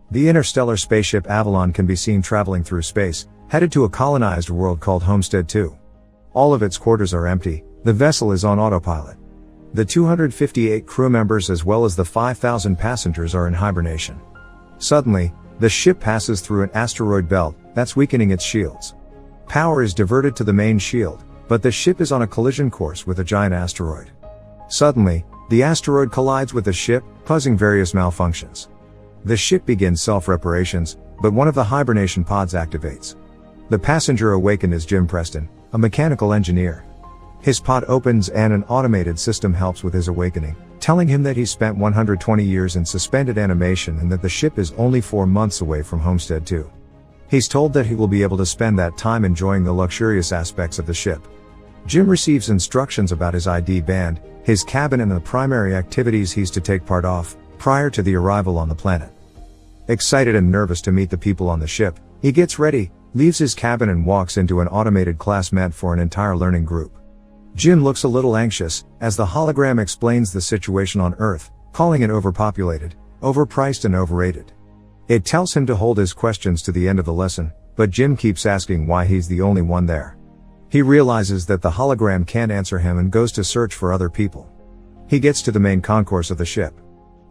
The interstellar spaceship Avalon can be seen traveling through space, headed to a colonized world called Homestead 2. All of its quarters are empty, the vessel is on autopilot. The 258 crew members as well as the 5,000 passengers are in hibernation. Suddenly, the ship passes through an asteroid belt that's weakening its shields. Power is diverted to the main shield, but the ship is on a collision course with a giant asteroid. Suddenly, the asteroid collides with the ship, causing various malfunctions. The ship begins self-reparations, but one of the hibernation pods activates. The passenger awakened is Jim Preston, a mechanical engineer. His pod opens and an automated system helps with his awakening, telling him that he spent 120 years in suspended animation and that the ship is only 4 months away from Homestead 2. He's told that he will be able to spend that time enjoying the luxurious aspects of the ship. Jim receives instructions about his ID band, his cabin and the primary activities he's to take part of, prior to the arrival on the planet. Excited and nervous to meet the people on the ship, he gets ready, leaves his cabin and walks into an automated class meant for an entire learning group. Jim looks a little anxious, as the hologram explains the situation on Earth, calling it overpopulated, overpriced and overrated. It tells him to hold his questions to the end of the lesson, but Jim keeps asking why he's the only one there. He realizes that the hologram can't answer him and goes to search for other people. He gets to the main concourse of the ship.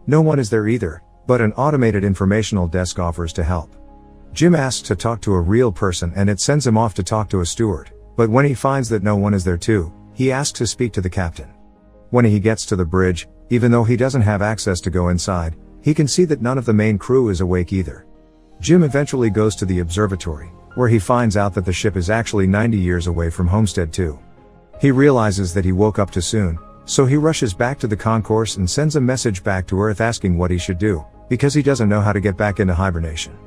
No one is there either, but an automated informational desk offers to help. Jim asks to talk to a real person and it sends him off to talk to a steward, but when he finds that no one is there too, he asks to speak to the captain. When he gets to the bridge, even though he doesn't have access to go inside, he can see that none of the main crew is awake either. Jim eventually goes to the observatory, where he finds out that the ship is actually 90 years away from Homestead 2. He realizes that he woke up too soon, so he rushes back to the concourse and sends a message back to Earth asking what he should do, because he doesn't know how to get back into hibernation.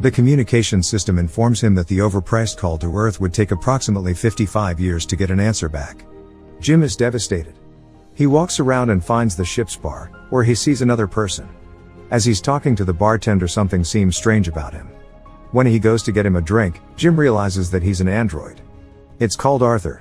The communication system informs him that the overpriced call to Earth would take approximately 55 years to get an answer back. Jim is devastated. He walks around and finds the ship's bar, where he sees another person. As he's talking to the bartender, something seems strange about him. When he goes to get him a drink, Jim realizes that he's an android. It's called Arthur.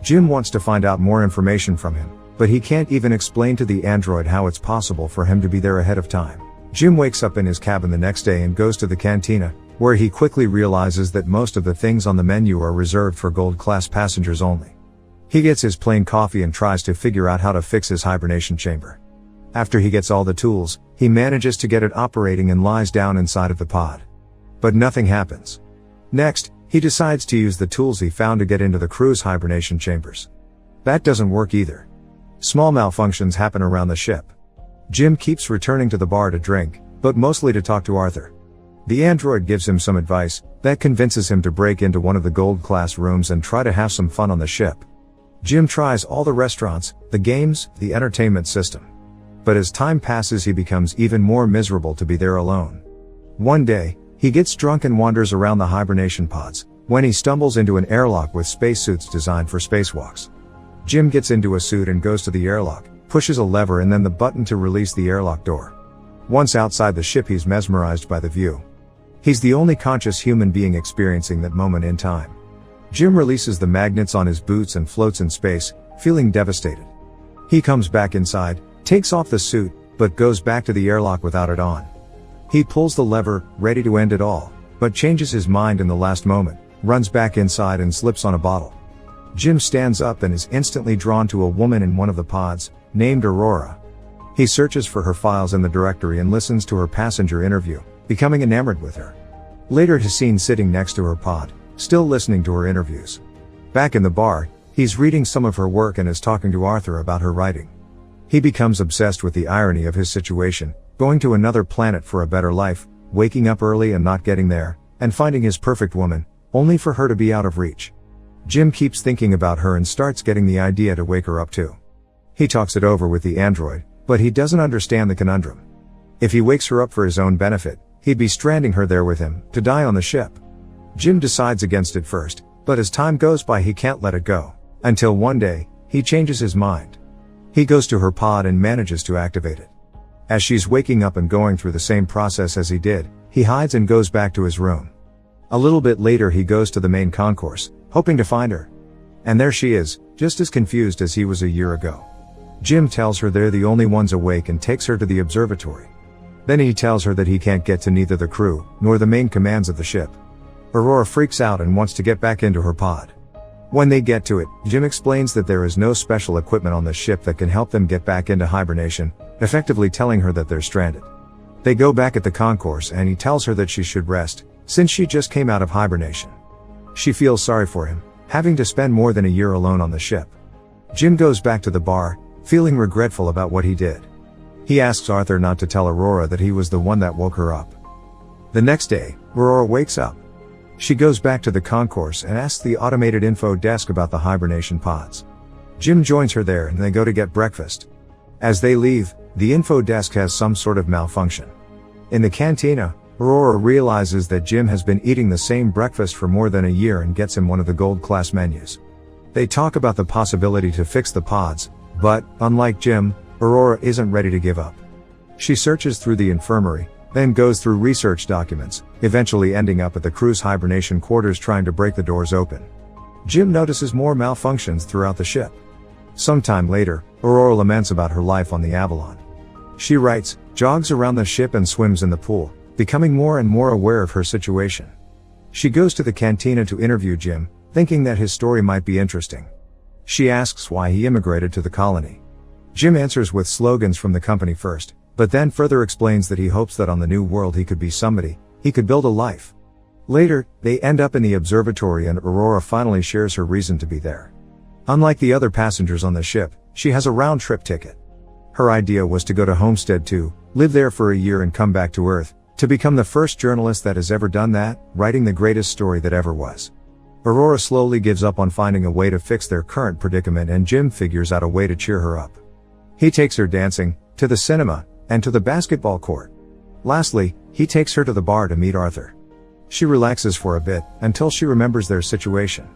Jim wants to find out more information from him, but he can't even explain to the android how it's possible for him to be there ahead of time. Jim wakes up in his cabin the next day and goes to the cantina, where he quickly realizes that most of the things on the menu are reserved for gold-class passengers only. He gets his plain coffee and tries to figure out how to fix his hibernation chamber. After he gets all the tools, he manages to get it operating and lies down inside of the pod. But nothing happens. Next, he decides to use the tools he found to get into the crew's hibernation chambers. That doesn't work either. Small malfunctions happen around the ship. Jim keeps returning to the bar to drink, but mostly to talk to Arthur. The android gives him some advice that convinces him to break into one of the gold-class rooms and try to have some fun on the ship. Jim tries all the restaurants, the games, the entertainment system. But as time passes, he becomes even more miserable to be there alone. One day, he gets drunk and wanders around the hibernation pods, when he stumbles into an airlock with spacesuits designed for spacewalks. Jim gets into a suit and goes to the airlock, pushes a lever and then the button to release the airlock door. Once outside the ship, he's mesmerized by the view. He's the only conscious human being experiencing that moment in time. Jim releases the magnets on his boots and floats in space, feeling devastated. He comes back inside, takes off the suit, but goes back to the airlock without it on. He pulls the lever, ready to end it all, but changes his mind in the last moment, runs back inside and slips on a bottle. Jim stands up and is instantly drawn to a woman in one of the pods, named Aurora. He searches for her files in the directory and listens to her passenger interview, becoming enamored with her. Later he's seen sitting next to her pod, still listening to her interviews. Back in the bar, he's reading some of her work and is talking to Arthur about her writing. He becomes obsessed with the irony of his situation, going to another planet for a better life, waking up early and not getting there, and finding his perfect woman, only for her to be out of reach. Jim keeps thinking about her and starts getting the idea to wake her up too. He talks it over with the android, but he doesn't understand the conundrum. If he wakes her up for his own benefit, he'd be stranding her there with him, to die on the ship. Jim decides against it first, but as time goes by he can't let it go, until one day, he changes his mind. He goes to her pod and manages to activate it. As she's waking up and going through the same process as he did, he hides and goes back to his room. A little bit later he goes to the main concourse, hoping to find her. And there she is, just as confused as he was a year ago. Jim tells her they're the only ones awake and takes her to the observatory. Then he tells her that he can't get to neither the crew, nor the main commands of the ship. Aurora freaks out and wants to get back into her pod. When they get to it, Jim explains that there is no special equipment on the ship that can help them get back into hibernation, effectively telling her that they're stranded. They go back at the concourse and he tells her that she should rest, since she just came out of hibernation. She feels sorry for him, having to spend more than a year alone on the ship. Jim goes back to the bar, feeling regretful about what he did. He asks Arthur not to tell Aurora that he was the one that woke her up. The next day, Aurora wakes up. She goes back to the concourse and asks the automated info desk about the hibernation pods. Jim joins her there and they go to get breakfast. As they leave, the info desk has some sort of malfunction. In the cantina, Aurora realizes that Jim has been eating the same breakfast for more than a year and gets him one of the gold class menus. They talk about the possibility to fix the pods, but, unlike Jim, Aurora isn't ready to give up. She searches through the infirmary, then goes through research documents, eventually ending up at the crew's hibernation quarters trying to break the doors open. Jim notices more malfunctions throughout the ship. Sometime later, Aurora laments about her life on the Avalon. She writes, jogs around the ship and swims in the pool, becoming more and more aware of her situation. She goes to the cantina to interview Jim, thinking that his story might be interesting. She asks why he immigrated to the colony. Jim answers with slogans from the company first, but then further explains that he hopes that on the new world he could be somebody, he could build a life. Later, they end up in the observatory and Aurora finally shares her reason to be there. Unlike the other passengers on the ship, she has a round-trip ticket. Her idea was to go to Homestead 2, live there for a year and come back to Earth, to become the first journalist that has ever done that, writing the greatest story that ever was. Aurora slowly gives up on finding a way to fix their current predicament and Jim figures out a way to cheer her up. He takes her dancing, to the cinema, and to the basketball court. Lastly, he takes her to the bar to meet Arthur. She relaxes for a bit, until she remembers their situation.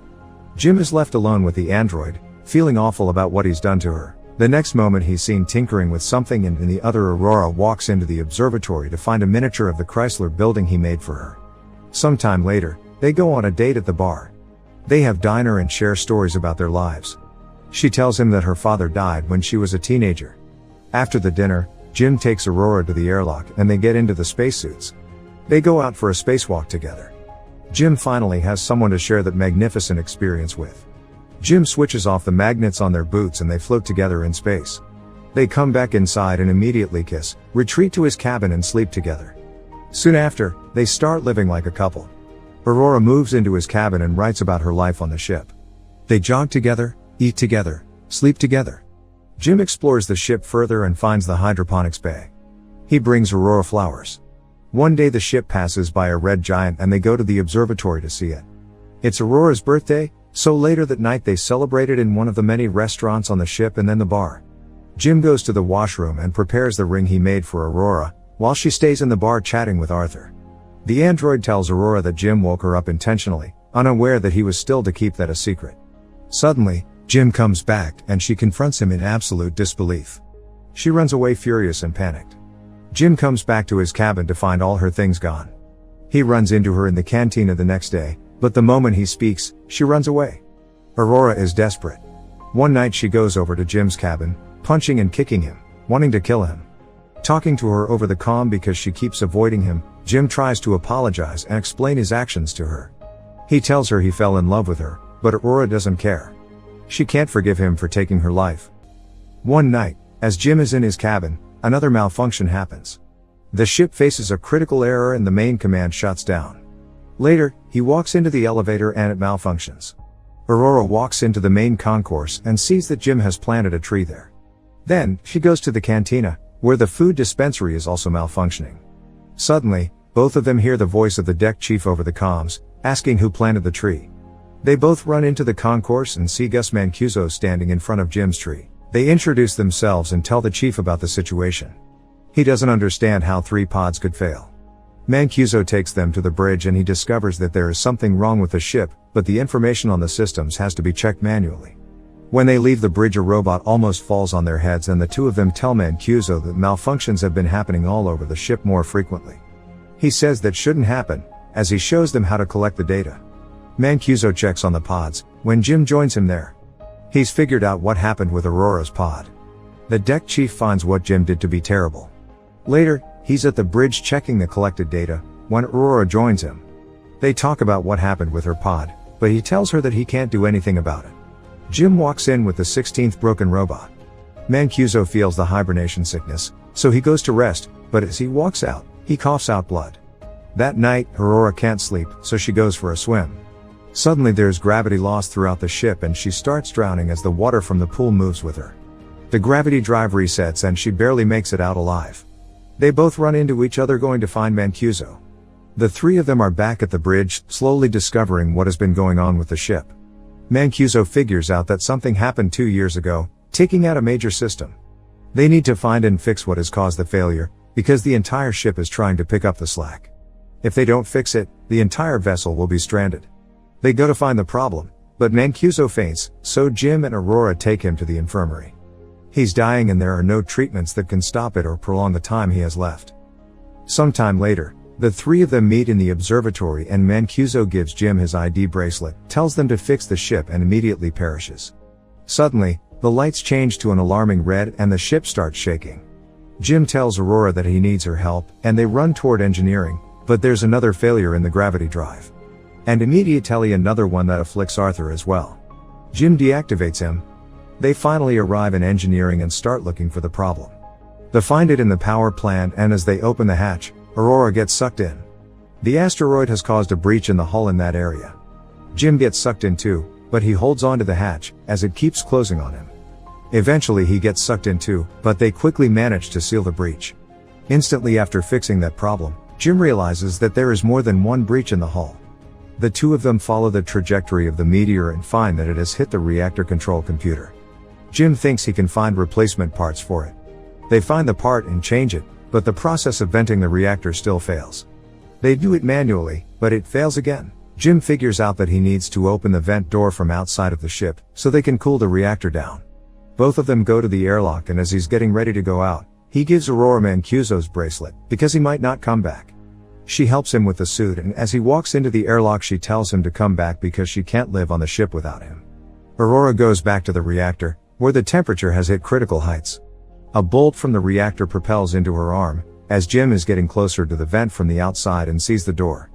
Jim is left alone with the android, feeling awful about what he's done to her. The next moment he's seen tinkering with something and in the other Aurora walks into the observatory to find a miniature of the Chrysler building he made for her. Sometime later, they go on a date at the bar. They have dinner and share stories about their lives. She tells him that her father died when she was a teenager. After the dinner, Jim takes Aurora to the airlock and they get into the spacesuits. They go out for a spacewalk together. Jim finally has someone to share that magnificent experience with. Jim switches off the magnets on their boots and they float together in space. They come back inside and immediately kiss, retreat to his cabin and sleep together. Soon after, they start living like a couple. Aurora moves into his cabin and writes about her life on the ship. They jog together, eat together, sleep together. Jim explores the ship further and finds the hydroponics bay. He brings Aurora flowers. One day the ship passes by a red giant and they go to the observatory to see it. It's Aurora's birthday, so later that night they celebrate it in one of the many restaurants on the ship and then the bar. Jim goes to the washroom and prepares the ring he made for Aurora, while she stays in the bar chatting with Arthur. The android tells Aurora that Jim woke her up intentionally, unaware that he was still to keep that a secret. Suddenly, Jim comes back and she confronts him in absolute disbelief. She runs away furious and panicked. Jim comes back to his cabin to find all her things gone. He runs into her in the cantina the next day, but the moment he speaks, she runs away. Aurora is desperate. One night she goes over to Jim's cabin, punching and kicking him, wanting to kill him. Talking to her over the comm because she keeps avoiding him, Jim tries to apologize and explain his actions to her. He tells her he fell in love with her, but Aurora doesn't care. She can't forgive him for taking her life. One night, as Jim is in his cabin, another malfunction happens. The ship faces a critical error and the main command shuts down. Later, he walks into the elevator and it malfunctions. Aurora walks into the main concourse and sees that Jim has planted a tree there. Then, she goes to the cantina, where the food dispensary is also malfunctioning. Suddenly, both of them hear the voice of the deck chief over the comms, asking who planted the tree. They both run into the concourse and see Gus Mancuso standing in front of Jim's tree. They introduce themselves and tell the chief about the situation. He doesn't understand how 3 pods could fail. Mancuso takes them to the bridge and he discovers that there is something wrong with the ship, but the information on the systems has to be checked manually. When they leave the bridge, a robot almost falls on their heads and the two of them tell Mancuso that malfunctions have been happening all over the ship more frequently. He says that shouldn't happen, as he shows them how to collect the data. Mancuso checks on the pods, when Jim joins him there. He's figured out what happened with Aurora's pod. The deck chief finds what Jim did to be terrible. Later, he's at the bridge checking the collected data, when Aurora joins him. They talk about what happened with her pod, but he tells her that he can't do anything about it. Jim walks in with the 16th broken robot. Mancuso feels the hibernation sickness, so he goes to rest, but as he walks out, he coughs out blood. That night, Aurora can't sleep, so she goes for a swim. Suddenly there's gravity loss throughout the ship and she starts drowning as the water from the pool moves with her. The gravity drive resets and she barely makes it out alive. They both run into each other going to find Mancuso. The three of them are back at the bridge, slowly discovering what has been going on with the ship. Mancuso figures out that something happened 2 years ago, taking out a major system. They need to find and fix what has caused the failure, because the entire ship is trying to pick up the slack. If they don't fix it, the entire vessel will be stranded. They go to find the problem, but Mancuso faints, so Jim and Aurora take him to the infirmary. He's dying and there are no treatments that can stop it or prolong the time he has left. Sometime later, the three of them meet in the observatory and Mancuso gives Jim his ID bracelet, tells them to fix the ship and immediately perishes. Suddenly, the lights change to an alarming red and the ship starts shaking. Jim tells Aurora that he needs her help, and they run toward engineering, but there's another failure in the gravity drive. And immediately another one that afflicts Arthur as well. Jim deactivates him. They finally arrive in engineering and start looking for the problem. They find it in the power plant and as they open the hatch, Aurora gets sucked in. The asteroid has caused a breach in the hull in that area. Jim gets sucked in too, but he holds on to the hatch, as it keeps closing on him. Eventually he gets sucked in too, but they quickly manage to seal the breach. Instantly after fixing that problem, Jim realizes that there is more than one breach in the hull. The two of them follow the trajectory of the meteor and find that it has hit the reactor control computer. Jim thinks he can find replacement parts for it. They find the part and change it, but the process of venting the reactor still fails. They do it manually, but it fails again. Jim figures out that he needs to open the vent door from outside of the ship, so they can cool the reactor down. Both of them go to the airlock and as he's getting ready to go out, he gives Aurora Mancuso's bracelet, because he might not come back. She helps him with the suit and as he walks into the airlock she tells him to come back because she can't live on the ship without him. Aurora goes back to the reactor, where the temperature has hit critical heights. A bolt from the reactor propels into her arm, as Jim is getting closer to the vent from the outside and sees the door.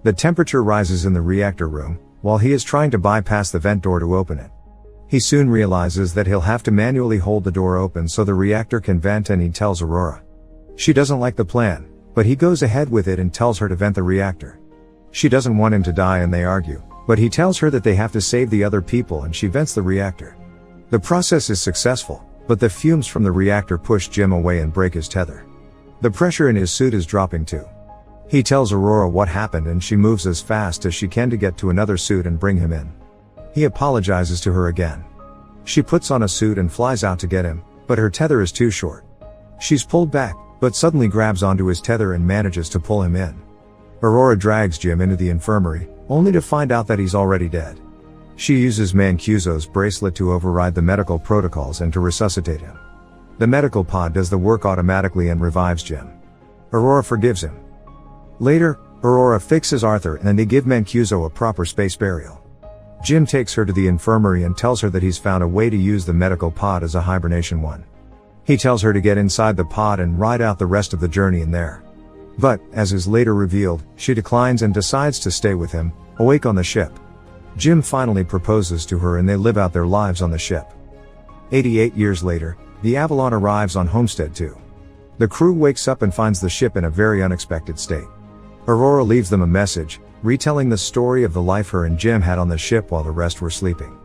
The temperature rises in the reactor room, while he is trying to bypass the vent door to open it. He soon realizes that he'll have to manually hold the door open so the reactor can vent and he tells Aurora. She doesn't like the plan, but he goes ahead with it and tells her to vent the reactor. She doesn't want him to die and they argue, but he tells her that they have to save the other people and she vents the reactor. The process is successful, but the fumes from the reactor push Jim away and break his tether. The pressure in his suit is dropping too. He tells Aurora what happened and she moves as fast as she can to get to another suit and bring him in. He apologizes to her again. She puts on a suit and flies out to get him, but her tether is too short. She's pulled back, but suddenly grabs onto his tether and manages to pull him in. Aurora drags Jim into the infirmary, only to find out that he's already dead. She uses Mancuso's bracelet to override the medical protocols and to resuscitate him. The medical pod does the work automatically and revives Jim. Aurora forgives him. Later, Aurora fixes Arthur and they give Mancuso a proper space burial. Jim takes her to the infirmary and tells her that he's found a way to use the medical pod as a hibernation one. He tells her to get inside the pod and ride out the rest of the journey in there. But, as is later revealed, she declines and decides to stay with him, awake on the ship. Jim finally proposes to her and they live out their lives on the ship. 88 years later, the Avalon arrives on Homestead 2. The crew wakes up and finds the ship in a very unexpected state. Aurora leaves them a message, retelling the story of the life her and Jim had on the ship while the rest were sleeping.